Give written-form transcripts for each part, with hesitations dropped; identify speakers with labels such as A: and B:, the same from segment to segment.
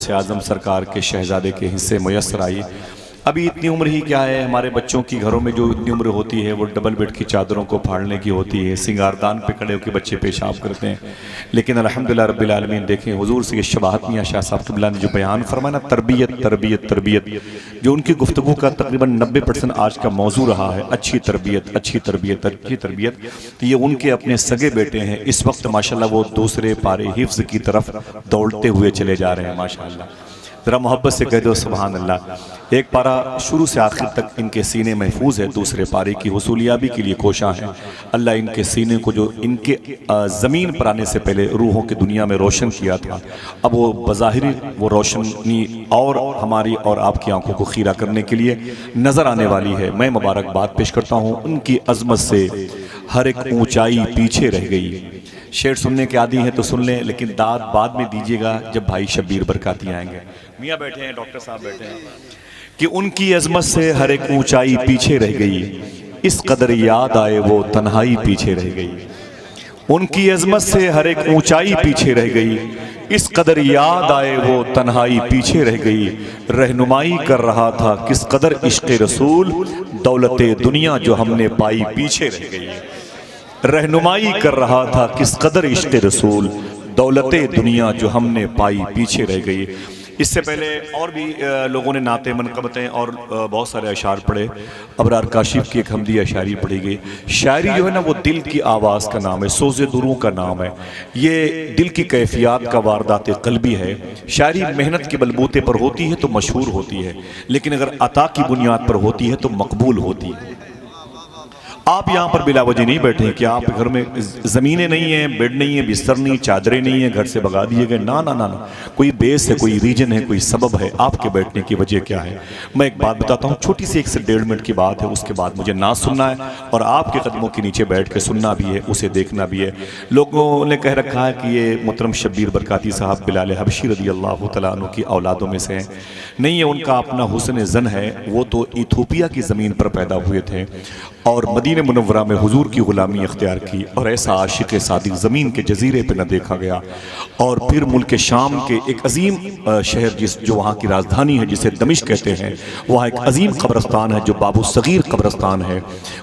A: गौसे आजम सरकार के शहजादे के हिस्से मुयस्सर आई। अभी इतनी उम्र ही क्या है, हमारे बच्चों की घरों में जो इतनी उम्र होती है वो डबल बेड की चादरों को फाड़ने की होती है, सिंगारदान पे खड़े होकर बच्चे पेशाब करते हैं। लेकिन अल्हम्दुलिल्लाह रब्बिल आलमीन, देखें हुजूर से शबाहत मियां शाह साहब क़िबला ने जो बयान फरमाया ना, तरबियत तरबियत तरबियत, जो उनकी गुफ्तगू का तकरीबन 90% आज का मौजू रहा है, अच्छी तरबियत अच्छी तरबियत अच्छी तरबियत। तो ये उनके अपने सगे बेटे हैं, इस वक्त माशाल्लाह वो दूसरे पारे हिफ्ज़ की तरफ दौड़ते हुए चले जा रहे हैं माशाल्लाह। ज़रा मोहब्बत से कह दो सुभान अल्लाह। एक पारा शुरू से आखिर तक इनके सीने महफूज है, दूसरे पारे की हुसूलियाबी के लिए कोशां हैं। अल्लाह इनके सीने को जो इनके ज़मीन पर आने से पहले रूहों की दुनिया में रोशन किया था, अब वो बज़ाहिर वो रोशनी और हमारी और आपकी आंखों को खीरा करने के लिए नज़र आने वाली है। मैं मुबारकबाद पेश करता हूँ, उनकी अज़मत से हर एक ऊँचाई पीछे रह गई। शेर सुनने के आदी हैं तो सुन लें, लेकिन दाद बाद में दीजिएगा जब भाई शब्बीर बरकाती आएंगे। मियाँ बैठे हैं, डॉक्टर साहब बैठे हैं कि उनकी अजमत से हर एक ऊंचाई पीछे रह गई, इस कदर याद आए वो तन्हाई पीछे रह गई। उनकी अजमत से हर एक ऊंचाई पीछे रह गई, इस कदर याद आए वो तन्हाई पीछे रह गई। रहनुमाई कर रहा था किस कदर इश्क़ रसूल, दौलते दुनिया जो हमने पाई पीछे रह गई। रहनुमाई कर रहा था किस कदर इश्क़ रसूल, दौलते दुनिया जो हमने पाई पीछे रह गई। इससे पहले और भी लोगों ने नाते मनक़बतें और बहुत सारे अशार पढ़े। अबरार काशिफ की एक हमदी अशारी पढ़ी गई। शायरी जो है ना वो दिल की आवाज़ का नाम है, सोज़े दुरूं का नाम है। ये दिल की कैफियत का वारदात क़ल्बी है। शायरी मेहनत के बलबूते पर होती है तो मशहूर होती है, लेकिन अगर अता की बुनियाद पर होती है तो मकबूल होती है। आप यहाँ पर बिला वजह नहीं बैठे कि आप घर में ज़मीनें नहीं हैं, बेड नहीं है, बिस्तर नहीं, चादरें नहीं है, घर से भगा दिए गए। ना ना ना ना, कोई बेस है, कोई रीजन है, कोई सबब है। आपके बैठने की वजह क्या है? मैं एक बात बताता हूँ, छोटी सी 1 से 1.5 मिनट की बात है। उसके बाद मुझे ना सुनना है और आपके कदमों के नीचे बैठ के सुनना भी है, उसे देखना भी है। लोगों ने कह रखा है कि ये मोहतरम शब्बीर बरकाती साहब बिलाल हबशी रज़ी अल्लाह तआला अन्हु की औलादों में से हैं। नहीं है, उनका अपना हुस्न ज़न है। वो तो इथोपिया की ज़मीन पर पैदा हुए थे और मदीना मुनव्वरा में हुजूर की गुलामी अख्तियार की, और ऐसा आशिक सादिक ज़मीन के जजीरे पे न देखा गया। और फिर मुल्क शाम के एक अजीम शहर जो वहाँ की राजधानी है, जिसे दमिश्क कहते हैं, वहाँ एक अजीम कब्रस्तान है जो बाबू सगीर कब्रस्तान है।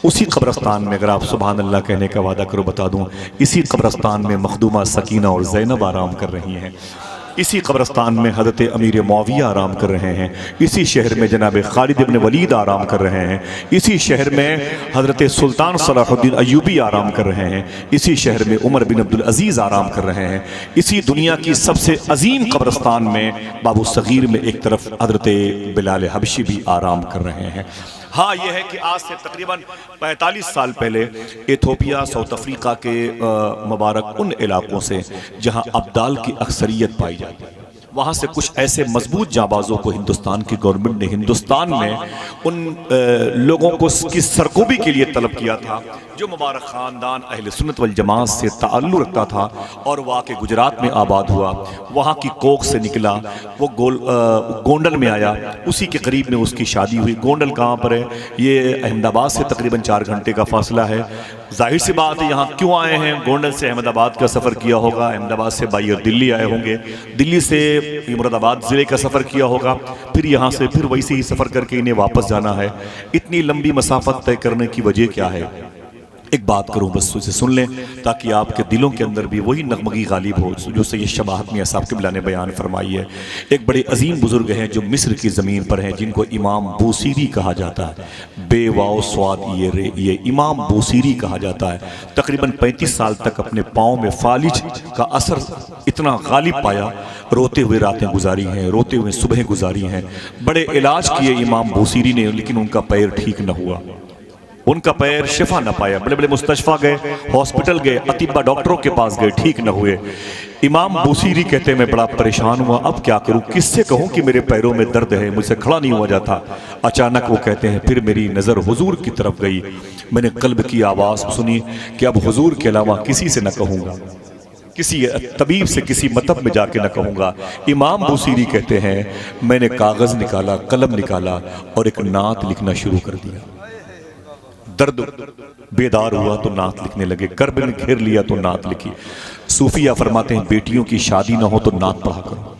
A: उसी कब्रस्तान में अगर आप सुभान अल्लाह कहने का वादा करो, बता दूँ, इसी कब्रस्तान में मखदूमा सकीना और ज़ैनब आराम कर रही हैं। इसी कब्रस्तान में हज़रत अमीर मुआविया आराम कर रहे हैं। इसी शहर में जनाब खालिद इब्न वलीद आराम कर रहे हैं। इसी शहर में हज़रत सुल्तान सलाहुद्दीन अय्यूबी आराम कर रहे हैं। इसी शहर में उमर बिन अब्दुल अजीज़ आराम कर रहे हैं। इसी दुनिया की सबसे अजीम कब्रस्तान में बाबू सगीर में एक तरफ हज़रत बिलाल हबशी भी आराम कर रहे हैं। हाँ, यह है कि आज से तकरीबन 45 साल पहले इथोपिया साउथ अफ्रीका के मुबारक उन इलाकों से जहाँ अब्दाल की अक्सरियत पाई जाती है, वहाँ से कुछ ऐसे मजबूत जाबाजों को हिंदुस्तान की गवर्नमेंट ने हिंदुस्तान में उन लोगों को की सरकोबी के लिए तलब किया था जो मुबारक ख़ानदान अहले सुन्नत वल जमात से ताल्लुक़ रखता था और वहाँ के गुजरात में आबाद हुआ। वहाँ की कोख से निकला, वो गोंडल में आया, उसी के करीब में उसकी शादी हुई। गोंडल कहाँ पर है? ये अहमदाबाद से तकरीबन 4 घंटे का फासला है। जाहिर सी बात है, यहाँ क्यों आए हैं? गोंडल से अहमदाबाद का सफ़र किया होगा, अहमदाबाद से बायर दिल्ली आए होंगे, दिल्ली से मुरादाबाद ज़िले का सफ़र किया होगा, फिर यहाँ से फिर वैसे ही सफ़र करके इन्हें वापस जाना है। इतनी लंबी मसाफत तय करने की वजह क्या है? एक बात करूं, बस उसे सुन लें ताकि आपके दिलों के अंदर भी वही नगमगी गालिब हो जो सैयद शबाहत मियां साहब क़िबला ने बयान फरमाई है। एक बड़े अजीम बुजुर्ग हैं जो मिस्र की ज़मीन पर हैं, जिनको इमाम बूसीरी कहा जाता है। बेवाओ स्वाद ये इमाम बूसीरी कहा जाता है। तकरीबन 35 साल तक अपने पाँव में फालिज का असर इतना गालिब पाया, रोते हुए रातें गुजारी हैं, रोते हुए सुबह गुजारी हैं। बड़े इलाज किए इमाम बूसीरी ने, लेकिन उनका पैर ठीक न हुआ, उनका पैर शिफा न पाया। बड़े बड़े मुस्तशफा गए, हॉस्पिटल गए, अतिबा डॉक्टरों के पास गए, ठीक न हुए। इमाम बूसीरी कहते हैं मैं बड़ा परेशान हुआ, अब क्या करूं, किससे कहूं कि मेरे पैरों में दर्द है, मुझसे खड़ा नहीं हुआ जाता। अचानक वो कहते हैं फिर मेरी नज़र हुजूर की तरफ गई, मैंने कल्ब की आवाज़ सुनी कि अब हुजूर के अलावा किसी से न कहूँगा, किसी तबीब से किसी मतब में जाके न कहूँगा। इमाम बूसीरी कहते हैं मैंने कागज़ निकाला, कलम निकाला और एक नात लिखना शुरू कर दिया। दर्द बेदार हुआ तो नात लिखने लगे, कर्ब ने घेर लिया तो नात लिखी। सूफिया फरमाते हैं बेटियों की शादी ना हो तो नात पढ़ा करो,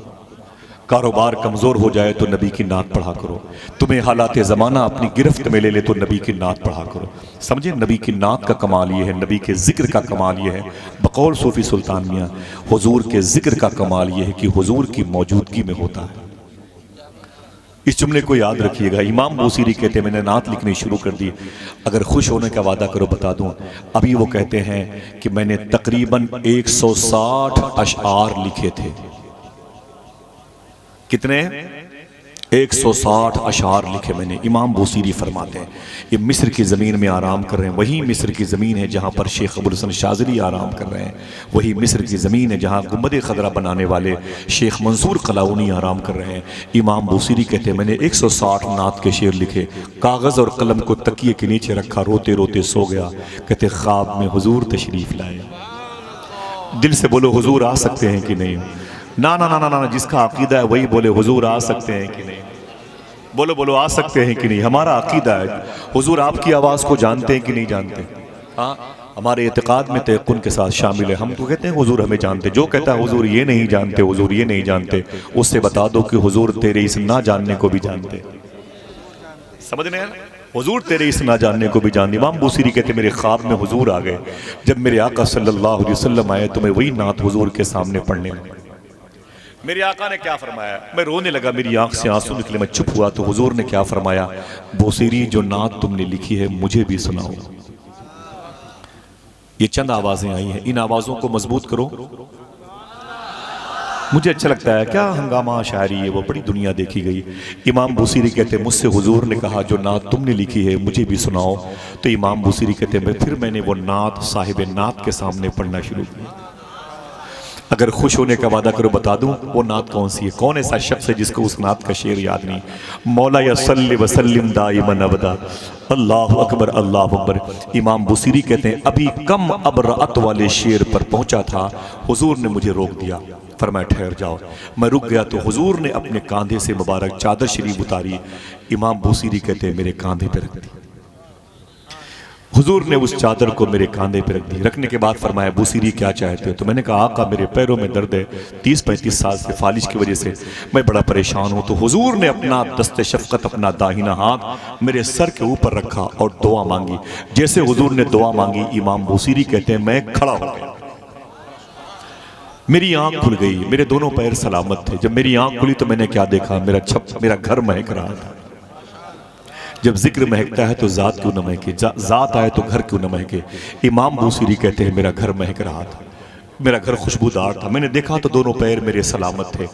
A: कारोबार कमज़ोर हो जाए तो नबी की नात पढ़ा करो, तुम्हें हालात ज़माना अपनी गिरफ्त में ले ले तो नबी की नात पढ़ा करो। समझे, नबी की नात का कमाल ये है, नबी के ज़िक्र का कमाल ये है। बकौल सूफ़ी सुल्तान मियाँ, हुजूर के ज़िक्र का कमाल ये है कि हुजूर की मौजूदगी में होता है। इस जुमले को याद रखिएगा। इमाम बूसीरी कहते हैं मैंने नात लिखनी शुरू कर दी, अगर खुश होने का वादा करो बता दूं, अभी वो कहते हैं कि मैंने तकरीबन 160 अशआर लिखे थे। कितने? 160 अशआर लिखे मैंने। इमाम बूसीरी फरमाते हैं ये मिस्र की ज़मीन में आराम कर रहे हैं, वही मिस्र की ज़मीन है जहाँ पर शेख अबुल हसन शाज़ली आराम कर रहे हैं, वही मिस्र की ज़मीन है जहाँ गुंबद खदरा बनाने वाले शेख मंसूर कलाउनी आराम कर रहे हैं। इमाम बूसीरी कहते हैं मैंने 160 नात के शेर लिखे, कागज़ और कलम को तकिए के नीचे रखा, रोते रोते सो गया। कहते ख्वाब में हुजूर तशरीफ़ लाए। दिल से बोलो हुजूर आ सकते हैं कि नहीं? ना ना ना ना ना, जिसका अकीदा है वही बोले हुजूर आ सकते हैं कि नहीं। बोलो बोलो आ सकते हैं कि नहीं। हमारा अकीदा है हुजूर आपकी आवाज़ को जानते हैं कि नहीं जानते। हाँ, हमारे एतकाद में तयक्कुन के साथ शामिल है। हम तो कहते हैं हुजूर हमें जानते। जो कहता है हुजूर ये नहीं जानते, हुजूर ये नहीं जानते, उससे बता दो कि हुजूर तेरे इस ना जानने को भी जानते। समझ रहे हैं? हुजूर तेरे इस ना जानने को भी जानते। इमाम बूसीरी कहते मेरे ख्वाब में हुजूर आ गए। जब मेरे आका सल्लल्लाहु अलैहि वसल्लम आए तो मैं वही नात हुजूर के सामने पढ़ने लगा। मेरे आका ने क्या फरमाया, मैं रोने लगा, मेरी आंख से आंसू निकले, मैं चुप हुआ तो हुजूर ने क्या फरमाया, बूसीरी जो नात तुमने लिखी है मुझे भी सुनाओ। ये चंद आवाजें आई हैं, इन आवाजों को मजबूत करो। मुझे अच्छा लगता है, क्या हंगामा शायरी है, वो बड़ी दुनिया देखी गई। इमाम बूसीरी कहते मुझसे हुजूर ने कहा जो नात तुमने लिखी है मुझे भी सुनाओ। तो इमाम बूसीरी कहते फिर मैंने वो नात साहिब नात के सामने पढ़ना शुरू किया। अगर खुश होने का वादा करो बता दूं वो नात कौन सी है। कौन ऐसा शख्स है जिसको उस नात का शेर याद नहीं। मौला या सल्ली वसल्लिम दाइमन अबदा, अल्लाह अकबर अल्लाह अकबर। इमाम बुसीरी कहते हैं अभी कम अबरात वाले शेर पर पहुंचा था, हुजूर ने मुझे रोक दिया, फरमाया ठहर जाओ। मैं रुक गया तो हुजूर ने अपने कांधे से मुबारक चादर शरीफ उतारी। इमाम बुसीरी कहते हैं मेरे कांधे पर रख दी। हुजूर ने उस चादर को मेरे कांधे पे रख दी। रखने के बाद फरमाया बूसीरी क्या चाहते हो? तो मैंने कहा आका मेरे पैरों में दर्द है, 30-35 साल से फालिश की वजह से मैं बड़ा परेशान हूँ। तो हुजूर ने अपना दस्ते शफकत, अपना दाहिना हाथ मेरे सर के ऊपर रखा और दुआ मांगी। जैसे हुजूर ने दुआ मांगी, इमाम बूसीरी कहते हैं मैं खड़ा हो गया, मेरी आंख खुल गई, मेरे दोनों पैर सलामत थे। जब मेरी आंख खुली तो मैंने क्या देखा, मेरा घर महक रहा था। जब जिक्र महकता है तो जात क्यों न महके, जात आए तो घर क्यों न महके। इमाम बूसीरी कहते हैं मेरा घर महक रहा था, मेरा घर खुशबूदार था। मैंने देखा तो दोनों पैर मेरे सलामत थे।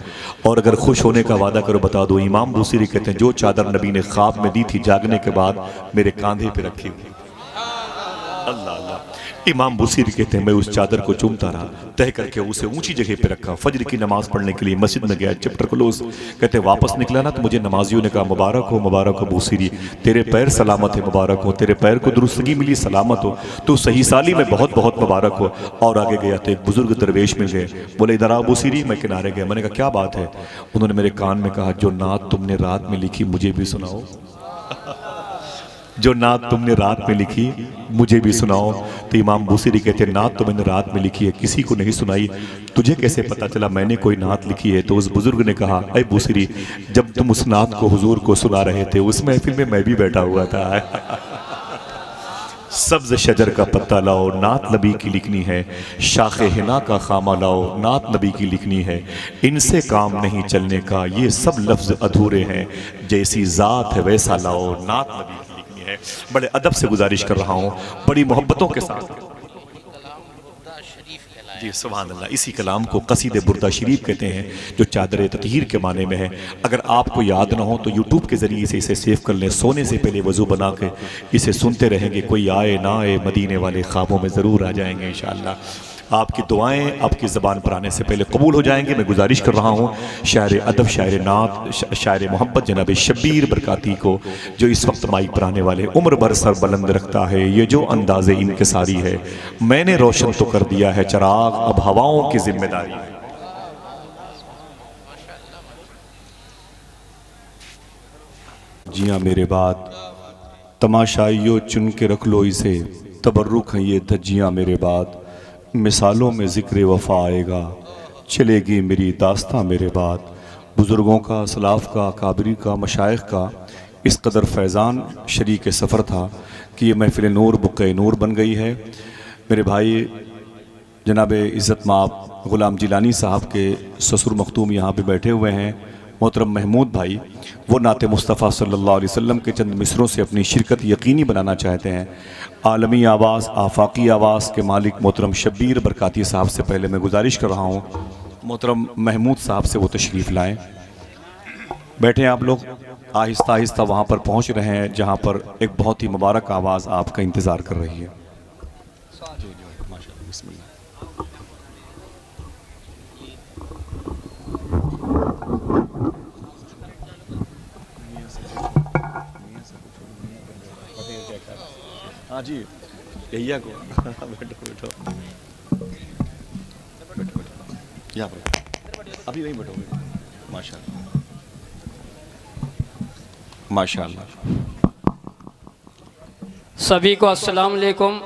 A: और अगर खुश होने का वादा करो बता दो, इमाम बूसीरी कहते हैं जो चादर नबी ने ख्वाब में दी थी जागने के बाद मेरे कांधे पे रखी हुई। अल्लाह अल्लाह। इमाम बूसीरी कहते हैं मैं उस चादर को चूमता रहा, तह करके उसे ऊंची जगह पे रखा। फजर की नमाज पढ़ने के लिए मस्जिद में गया, चैप्टर क्लोज। कहते वापस निकला ना तो मुझे नमाजियों ने कहा मुबारक हो बूसीरी, तेरे पैर सलामत है, मुबारक हो, तेरे पैर को दुरुस्तगी मिली, सलामत हो, तो सही साली में बहुत बहुत मुबारक हो। और आगे गया तो एक बुजुर्ग दरवेश मिल गए, बोले इधर आओ बूसीरी। मैं किनारे गया, मैंने कहा क्या बात है? उन्होंने मेरे कान में कहा जो नात तुमने रात में लिखी मुझे भी सुनाओ, जो नात तुमने रात में लिखी मुझे भी सुनाओ। तो इमाम बूसीरी कहते हैं नात तो मैंने रात में लिखी है, किसी को नहीं सुनाई, तुझे कैसे पता चला मैंने कोई नात लिखी है? तो उस बुजुर्ग ने कहा अरे बूसीरी, जब तुम उस नात को हुजूर को सुना रहे थे उस महफिल में मैं भी बैठा हुआ था। सब्ज शजर का पत्ता लाओ, नात नबी की लिखनी है, शाखे हिना का खामा लाओ, नात नबी की लिखनी है, इनसे काम नहीं चलने का, ये सब लफ्ज अधूरे हैं, जैसी जात है वैसा लाओ, नात नबी की लिखनी है। बड़े अदब से गुजारिश कर रहा हूँ, बड़ी मोहब्बतों के साथ। जी सुभान अल्लाह। इसी कलाम को कसीदे बुर्दा शरीफ कहते हैं, जो चादर ततहीर के माने में है। अगर आपको याद ना हो तो यूट्यूब के ज़रिए से इसे सेव कर लें, सोने से पहले वज़ू बना के इसे सुनते रहेंगे, कोई आए ना आए मदीने वाले ख्वाबों में ज़रूर आ जाएंगे इंशाअल्लाह। आपकी दुआएं आपकी ज़बान पर आने से पहले कबूल हो जाएंगे। मैं गुजारिश कर रहा हूँ शायर अदब, शायर नात, शायर मोहब्बत जनाब शब्बीर बरकाती को, जो इस वक्त माइक पर आने वाले, उम्र भर सर बुलंद रखता है ये जो अंदाज़े इनकिसारी है, मैंने रोशन तो कर दिया है चराग, अब हवाओं की जिम्मेदारी है। जी हाँ मेरे बाद तमाशाइयों चुन के रख लो इसे, तबर्रुक है ये धज्जियाँ मेरे बाद, मिसालों में ज़िक्र वफ़ा आएगा, चलेगी मेरी दास्तां मेरे बाद। बुज़ुर्गों का, सलाफ़ का, काबरी का, मशाइख का इस कदर फैज़ान शरीक सफ़र था कि ये महफ़िल नूर बुक़्क़े नूर बन गई है। मेरे भाई जनाब इज़्ज़त माब ग़ुलाम जिलानी साहब के ससुर मखतूम यहाँ पे बैठे हुए हैं, मोहतरम महमूद भाई, वो नाते मुस्तफ़ा सल्लल्लाहु अलैहि वसल्लम के चंद मिसरों से अपनी शिरकत यकीनी बनाना चाहते हैं। आलमी आवाज़, आफाकी आवाज़ के मालिक मोहतरम शब्बीर बरकाती साहब से पहले मैं गुजारिश कर रहा हूँ मोहतरम महमूद साहब से वो तशरीफ़ लाएँ। बैठे आप लोग, आहिस्ता आहिस्ता वहाँ पर पहुँच रहे हैं जहाँ पर एक बहुत ही मुबारक आवाज़ आपका इंतज़ार कर रही है। हाँ जी, यही को बैठो बैठो बैठो यहाँ पर, अभी वहीं बैठोगे। माशाल्लाह माशाल्लाह।
B: सभी को अस्सलाम वालेकुम।